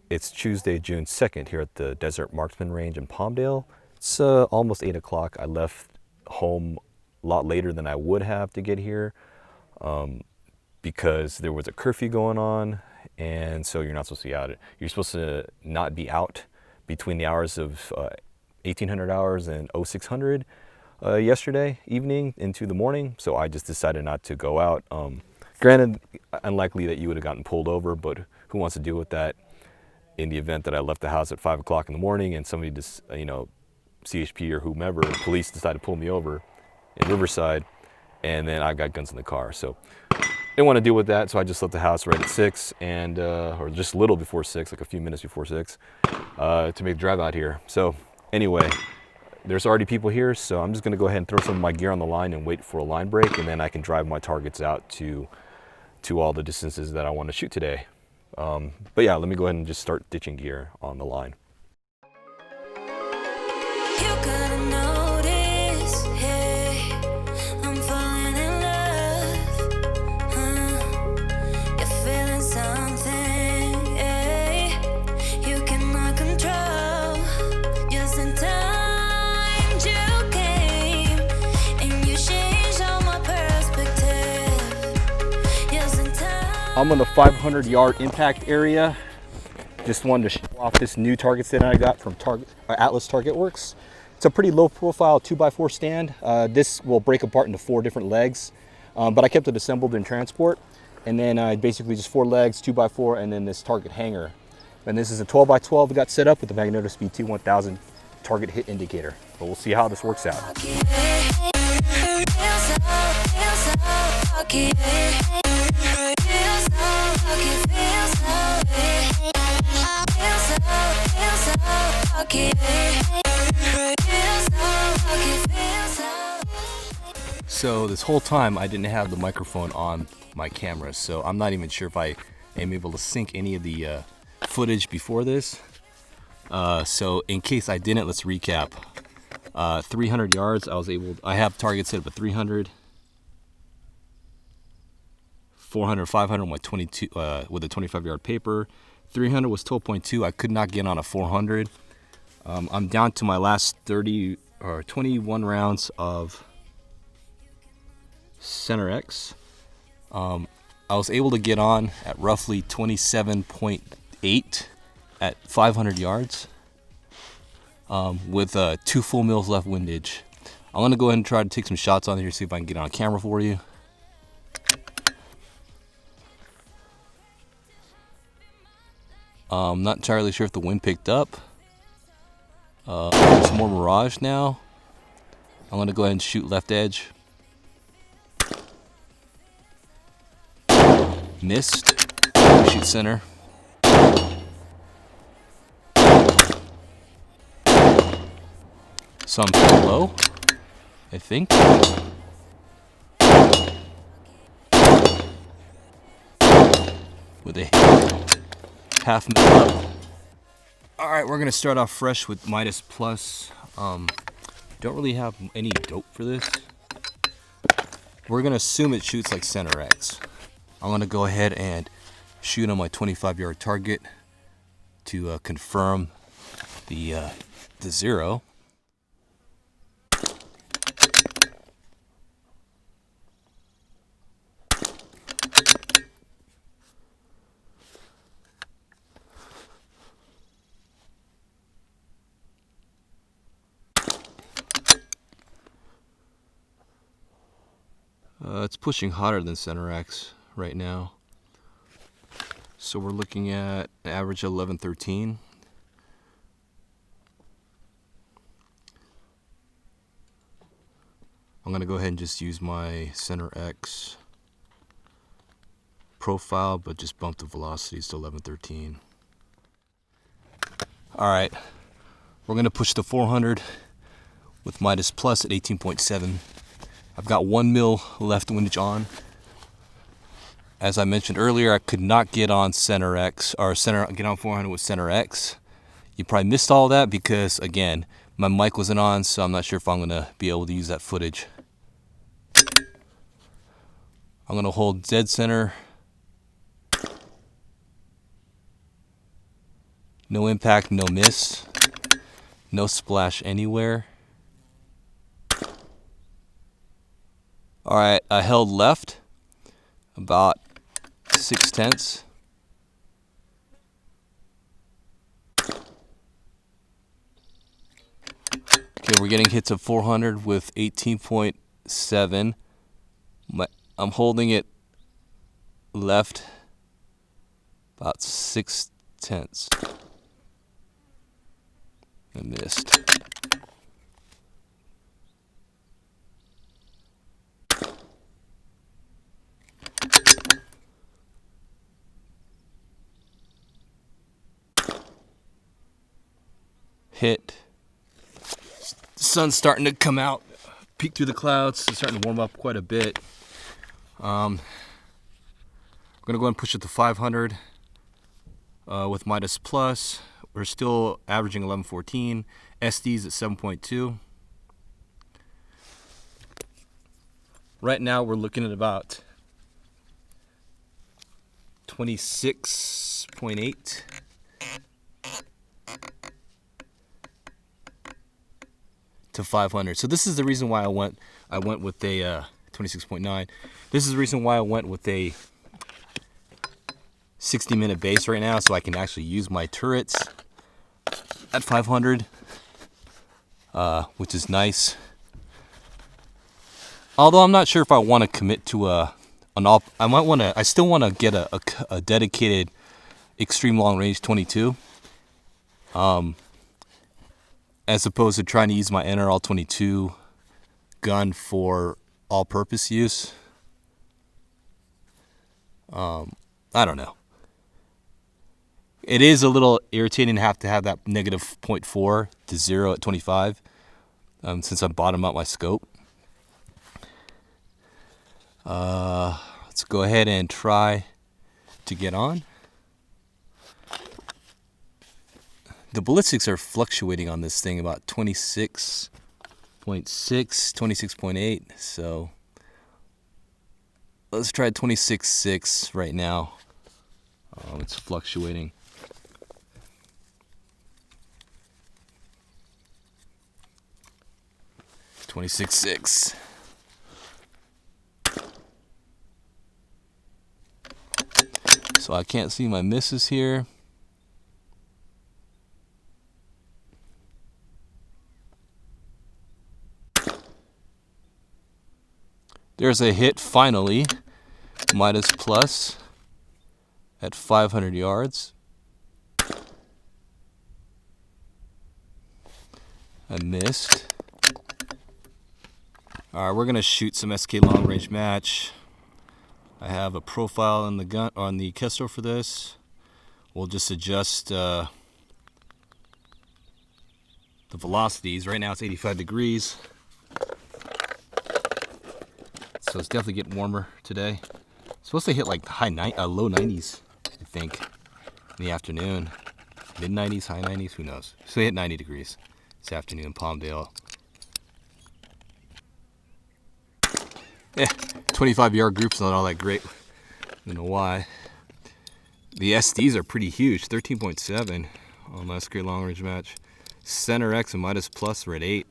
It's Tuesday, June 2nd here at the Desert Marksmen range in Palmdale. It's almost 8 o'clock. I left home a lot later than I would have to get here because there was a curfew going on, and so you're not supposed to be out. You're supposed to not be out between the hours of 1800 hours and 0600 yesterday evening into the morning, so I just decided not to go out. Granted, unlikely that you would have gotten pulled over, but who wants to deal with that in the event that I left the house at 5 o'clock in the morning and somebody just, CHP or whomever, police decided to pull me over in Riverside, and then I got guns in the car. So I didn't want to deal with that, so I just left the house right at 6, and or just a little before 6, like a few minutes before 6, to make the drive out here. So anyway, there's already people here, so I'm just going to go ahead and throw some of my gear on the line and wait for a line break, and then I can drive my targets out to all the distances that I want to shoot today. But yeah, let me go ahead and just start ditching gear on the line. I'm on the 500-yard impact area. Just wanted to show off this new target stand I got from Atlas Target Works. It's a pretty low profile 2x4 stand. This will break apart into 4 different legs, but I kept it assembled in transport. And then basically just 4 legs, 2x4, and then this target hanger. And this is a 12x12 we got set up with the Magneto Speed T1000 target hit indicator. But we'll see how this works out. So this whole time I didn't have the microphone on my camera, so I'm not even sure if I am able to sync any of the footage before this. So in case I didn't, let's recap. 300 yards, I have targets set up at 300, 400, 500 with 22 with a 25-yard paper. 300 was 12.2. I could not get on a 400. I'm down to my last 30 or 21 rounds of Center X. I was able to get on at roughly 27.8 at 500 yards with 2 full mils left windage. I'm gonna go ahead and try to take some shots on here, see if I can get on camera for you. I'm not entirely sure if the wind picked up. There's more mirage now. I'm gonna go ahead and shoot left edge. Missed. Shoot center. Some low, I think. With a half mil up. Alright, we're gonna start off fresh with Midas Plus. Don't really have any dope for this. We're gonna assume it shoots like Center X. I'm gonna go ahead and shoot on my 25-yard target to confirm the zero. It's pushing hotter than Center X right now. So we're looking at an average of 11-13. I'm going to go ahead and just use my Center X profile, but just bump the velocities to 11-13. Alright, we're going to push the 400 with Midas Plus at 18.7. I've got 1 mil left windage on. As I mentioned earlier, I could not get on Center X or get on 400 with Center X. You probably missed all that because, again, my mic wasn't on, so I'm not sure if I'm going to be able to use that footage. I'm going to hold dead center. No impact, no miss. No splash anywhere. Alright, I held left about 6/10. Okay, we're getting hits of 400 with 18.7. I'm holding it left about 6/10. I missed. Hit. The sun's starting to come out, peek through the clouds. It's starting to warm up quite a bit. We're gonna go ahead and push it to 500 with Midas Plus. We're still averaging 1114. SD's at 7.2. Right now we're looking at about 26.8. To 500. So this is the reason why I went with a 26.9. This is the reason why I went with a 60-minute base right now, so I can actually use my turrets at 500, which is nice. Although I'm not sure if I want to commit to I still want to get a dedicated extreme long range 22. As opposed to trying to use my NRL 22 gun for all-purpose use. I don't know. It is a little irritating to have that negative 0.4 to 0 at 25, since I bottomed out my scope. Let's go ahead and try to get on. The ballistics are fluctuating on this thing about 26.6, 26.8. So let's try 26.6 right now. It's fluctuating. It's 26.6. So I can't see my misses here. There's a hit finally. Midas Plus at 500 yards. I missed. Alright, we're gonna shoot some SK long range match. I have a profile on the gun on the Kestrel for this. We'll just adjust the velocities. Right now it's 85 degrees. So it's definitely getting warmer today. It's supposed to hit like low 90s, I think, in the afternoon. Mid 90s, high 90s, who knows? So it hit 90 degrees this afternoon in Palmdale. 25-yard group's not all that great. I don't know why. The SDs are pretty huge, 13.7 on last great long range match. Center X and Midas Plus were at 8.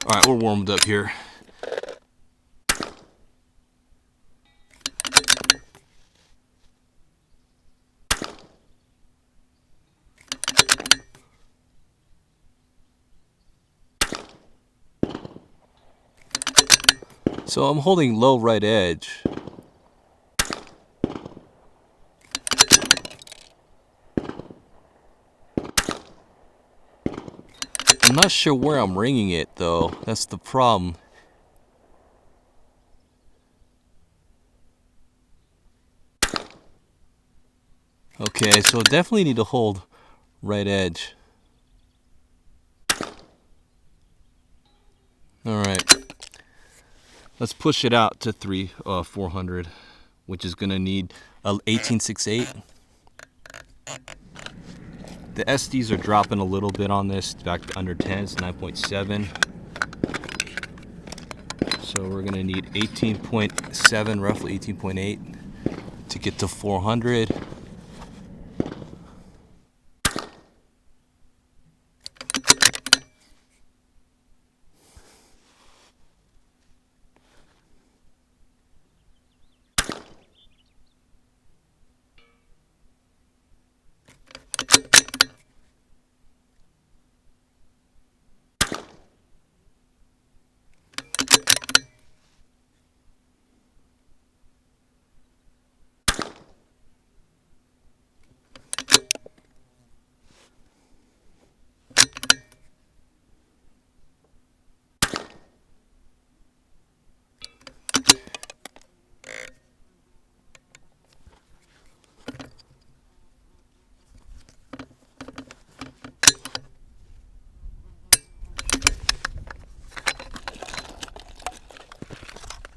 Alright, we're warmed up here. So I'm holding low right edge. I'm not sure where I'm ringing it though. That's the problem. Okay, so definitely need to hold right edge. Alright. Let's push it out to 400, which is gonna need a 18.68. The SDs are dropping a little bit on this, back to under 10, it's 9.7. So we're gonna need 18.7, roughly 18.8 to get to 400.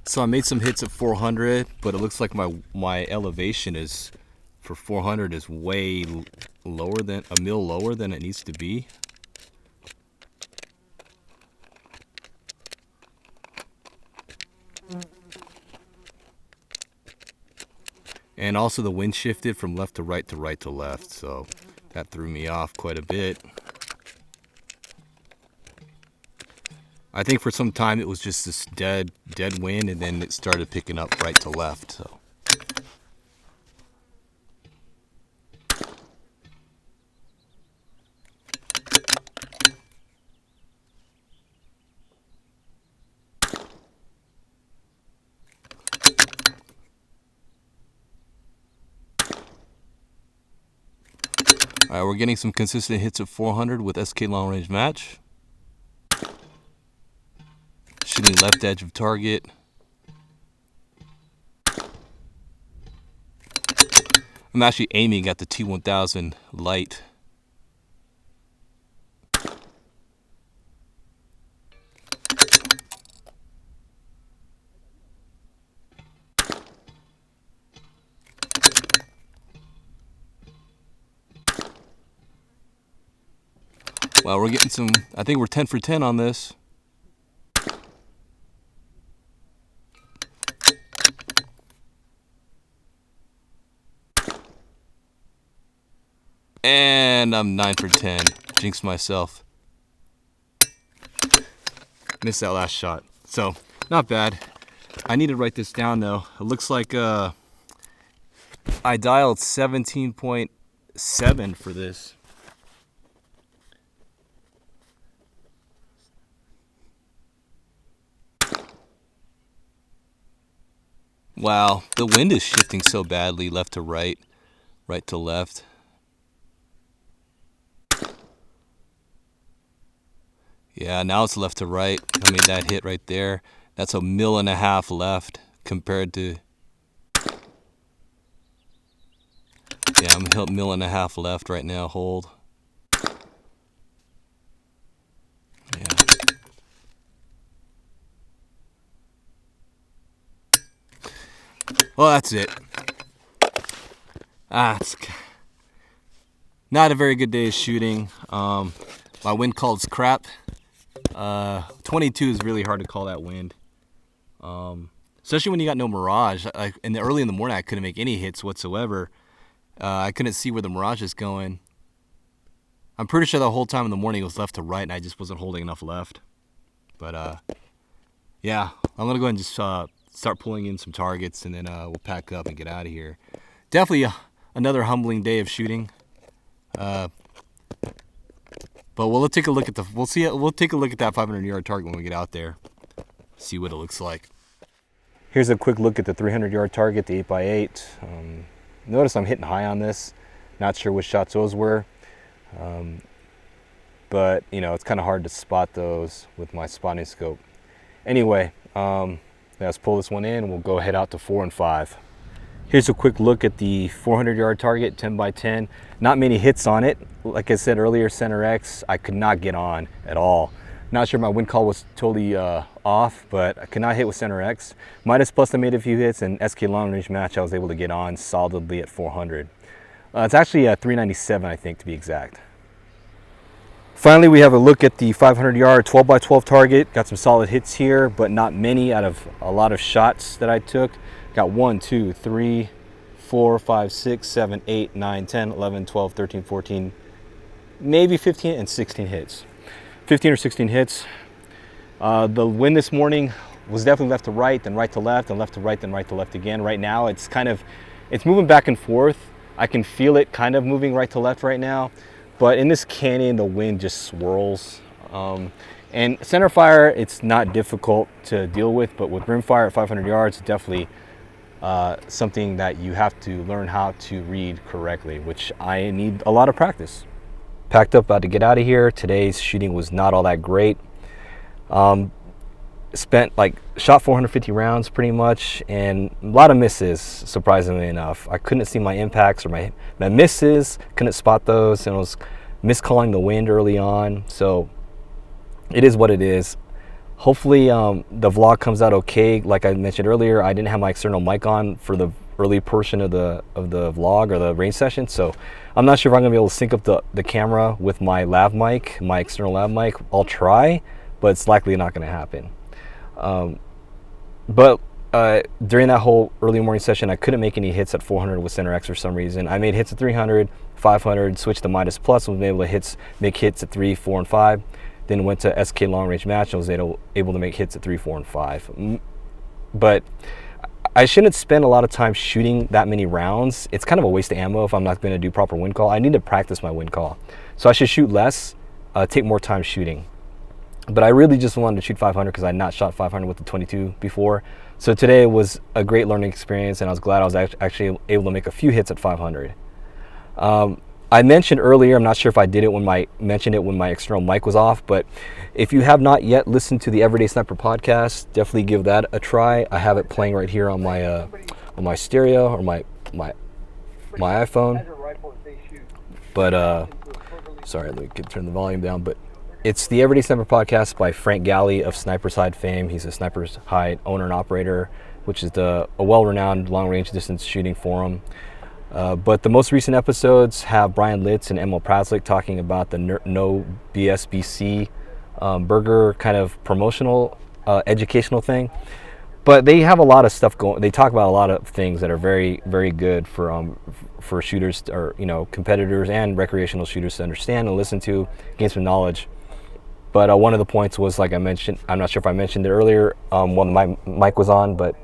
So I made some hits at 400, but it looks like my elevation is for 400 is way lower than a mil lower than it needs to be. And also the wind shifted from left to right to right to left, so that threw me off quite a bit. I think for some time it was just this dead wind, and then it started picking up right to left. So all right, we're getting some consistent hits at 400 with SK long range match. Shooting left edge of target. I'm actually aiming at the T1000 light. Well, we're getting some, I think we're 10 for 10 on this. And I'm 9 for 10. Jinxed myself. Missed that last shot. So, not bad. I need to write this down though. It looks like I dialed 17.7 for this. Wow, the wind is shifting so badly, left to right, right to left. Yeah, now it's left to right. I made that hit right there. That's a mil and a half left compared to... Yeah, I'm a mil and a half left right now, hold. Yeah. Well, that's it. It's not a very good day of shooting. My wind call's crap. 22 is really hard to call that wind. Especially when you got no mirage. Early in the morning, I couldn't make any hits whatsoever. I couldn't see where the mirage is going. I'm pretty sure the whole time in the morning it was left to right, and I just wasn't holding enough left. But yeah, I'm gonna go ahead and just start pulling in some targets, and then we'll pack up and get out of here. Definitely another humbling day of shooting. But we'll take a look at we'll take a look at that 500-yard target when we get out there. See what it looks like. Here's a quick look at the 300-yard target, the 8x8. Notice I'm hitting high on this. Not sure which shots those were. But you know, it's kind of hard to spot those with my spotting scope. Anyway, let's pull this one in and we'll go head out to 4 and 5. Here's a quick look at the 400-yard target, 10x10. Not many hits on it. Like I said earlier, center X, I could not get on at all. Not sure my wind call was totally off, but I could not hit with center X. Midas plus I made a few hits, and SK long range match I was able to get on solidly at 400. It's actually 397, I think, to be exact. Finally, we have a look at the 500-yard 12x12 target. Got some solid hits here, but not many out of a lot of shots that I took. Got 1, 2, 3, 4, 5, 6, 7, 8, 9, 10, 11, 12, 13, 14, maybe 15 and 16 hits. 15 or 16 hits. The wind this morning was definitely left to right, then right to left, then left to right, then right to left again. Right now, it's moving back and forth. I can feel it kind of moving right to left right now. But in this canyon, the wind just swirls. And center fire, it's not difficult to deal with, but with rimfire at 500 yards, it's definitely something that you have to learn how to read correctly, which I need a lot of practice. Packed up, about to get out of here. Today's shooting was not all that great. Shot 450 rounds pretty much, and a lot of misses, surprisingly enough. I couldn't see my impacts or my misses, couldn't spot those, and I was miscalling the wind early on. So it is what it is. Hopefully the vlog comes out okay. Like I mentioned earlier, I didn't have my external mic on for the early portion of the vlog or the range session, so I'm not sure if I'm gonna be able to sync up the camera with my lav mic, my external lav mic. I'll try, but it's likely not gonna happen. But during that whole early morning session, I couldn't make any hits at 400 with center X for some reason. I made hits at 300, 500, switched to Midas plus, and was able to make hits at 3, 4, and 5. Then went to SK long range match and was able to make hits at 3, 4, and 5. But I shouldn't spend a lot of time shooting that many rounds. It's kind of a waste of ammo if I'm not going to do proper wind call. I need to practice my wind call. So I should shoot less, take more time shooting. But I really just wanted to shoot 500 because I had not shot 500 with the 22 before. So today was a great learning experience, and I was glad I was actually able to make a few hits at 500. I mentioned earlier, I'm not sure if I did it when mentioned it when my external mic was off, but if you have not yet listened to the Everyday Sniper podcast, definitely give that a try. I have it playing right here on my stereo or my iPhone. But sorry, let me turn the volume down. But it's the Everyday Sniper podcast by Frank Galley of Sniper's Hide fame. He's a Sniper's Hide owner and operator, which is a well-renowned long-range distance shooting forum. But the most recent episodes have Brian Litz and Emil Praslik talking about the No BSBC burger kind of promotional, educational thing. But they have a lot of stuff going. They talk about a lot of things that are very, very good for shooters or competitors and recreational shooters to understand and listen to, gain some knowledge. But one of the points was, like I mentioned, I'm not sure if I mentioned it earlier when my mic was on, but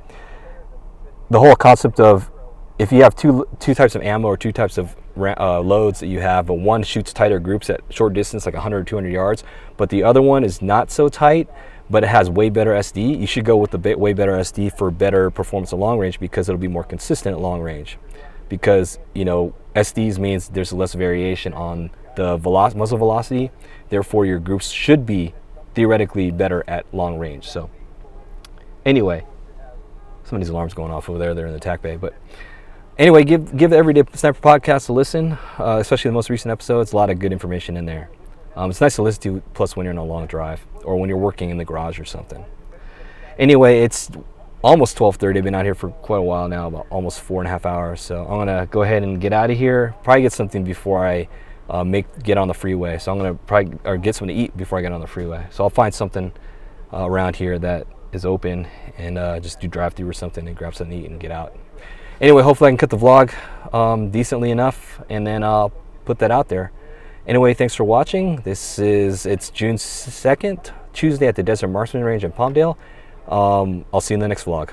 the whole concept of if you have two types of ammo or two types of loads that you have, but one shoots tighter groups at short distance, like 100 or 200 yards, but the other one is not so tight, but it has way better SD, you should go with the way better SD for better performance at long range, because it'll be more consistent at long range. Because SDs means there's less variation on the muzzle velocity, therefore your groups should be theoretically better at long range. So anyway, somebody's alarm's going off over there. They're in the attack bay. But anyway, give the Everyday Sniper podcast a listen, especially the most recent episodes. A lot of good information in there. It's nice to listen to, plus when you're on a long drive or when you're working in the garage or something. Anyway, it's almost 12:30. I've been out here for quite a while now, about almost 4.5 hours. So I'm gonna go ahead and get out of here. Probably get something before I get on the freeway. So I'm gonna probably get something to eat before I get on the freeway. So I'll find something around here that is open and just do drive-through or something and grab something to eat and get out. Anyway, hopefully I can cut the vlog decently enough, and then I'll put that out there. Anyway, thanks for watching. It's June 2nd, Tuesday at the Desert Marksmen range in Palmdale. I'll see you in the next vlog.